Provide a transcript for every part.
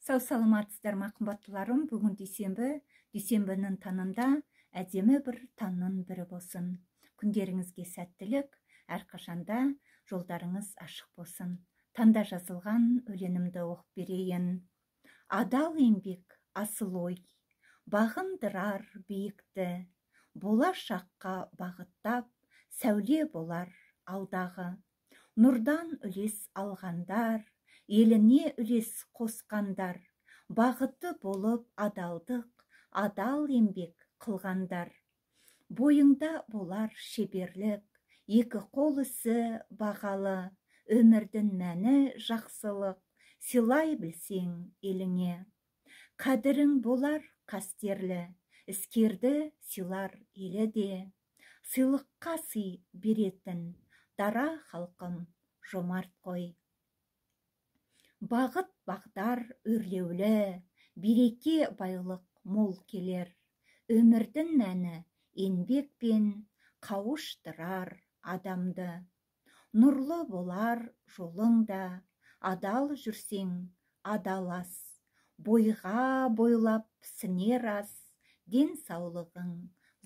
Сау саламатсыздар ма қымбаттыларым, бүгін дүйсенбінің таңында әдемі бір таңның бірі болсын. Күндеріңізге сәттілік, әрқашанда жолдарыңыз ашық болсын. Таңда жазылған өлеңімді оқып берейін. Адал еңбек асыл ой, бағындырар биікті, болашаққа бағыттап, сәуле болар алдағы. Нұрдан үлес алғандар, еліне үлес қосқандар, бағыты болып адалдық, адал еңбек қылғандар. Бойыңда болар шеберлік, екі қол ісі бағалы, өмірдің мәні жақсылық, сыйлай білсең еліңе. Қадірің болар қастерлі, іскерді сыйлар елі де, сыйлыққа сый беретін, дара халқым жомарт қой. Бағыт бағдар өрлеулі, береке байлық мол келер, өмірдің мәні еңбекпен қауыштырар адамды. Нұрлы болар жолыңда, адал жүрсең адалас, бойға бойлап сінер ас, денсаулығың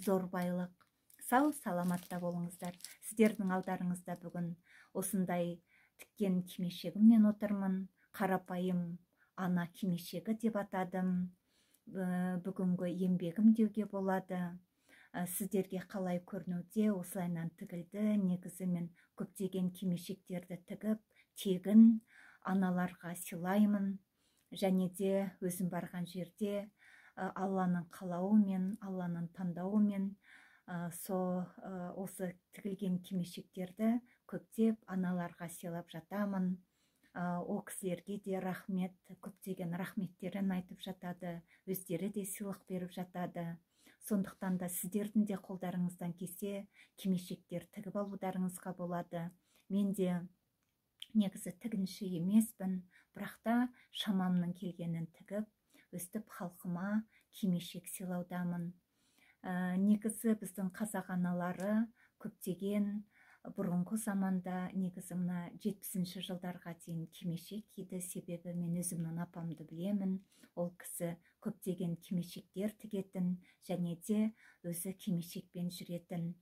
зор байлық. Сау саламатта болыңыздар. Сіздердің алдарыңызда бүгін осындай тіккен кимешегіммен отырмын. Қарапайым ана кимешегі деп атадым. Бүгінгі еңбегім деуге болады. Сіздерге қалай көрінуде осылайнан тігілді. Негізі мен көптеген кимешектерді тігіп, тегін аналарға сыйлаймын. Және де өзім барған жерде Алланың қалауымен, Алланың таңдауымен осы тігілген кимешектерді көптеп аналарға сыйлап жатамын. О кісілерге де рахмет, көптеген рахметтерін айтып жатады, өздері де сыйлық беріп жатады. Сондықтан да сіздердің де қолдарыңыздан келсе кимешектер тігіп алударыңызға болады. Мен де негізі тігінші емеспін, бірақ та шамамның келгенін тігіп, өстіп халқыма кимешек сыйлаудамын. Негізі біздің қазақ аналары көптеген бұрынғы заманда негізі мына 70-ші жылдарға дейін кимешек киді. Себебі мен өзімнің апамды білемін. Ол кісі көптеген кимешектер тігетін, және де өзі кимешекпен жүретін.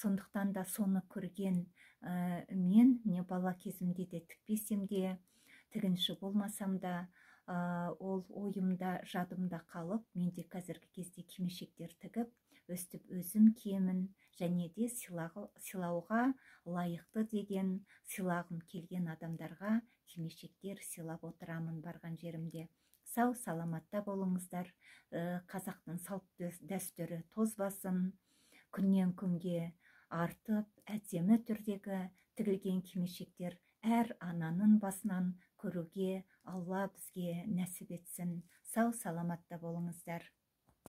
Сондықтан да соны көрген мен не бала кезімде де тікпесем де, тігінші болмасам да, ол ойымда, жадымда қалып, мен де қазіргі кезде кимешектер тігіп, өстіп өзім киемін, және де сыйлауға лайықты деген сыйлағым келген адамдарға кимешектер сыйлап отырамын барған жерімде. Сау саламатта болыңыздар. Қазақтың салт дәстүрі тозбасын, күннен күнге артып, әдемі түрдегі тігілген кимешектер әр ананың басынан көруге Алла бізге нәсіп етсін. Сау саламатта болыңыздар.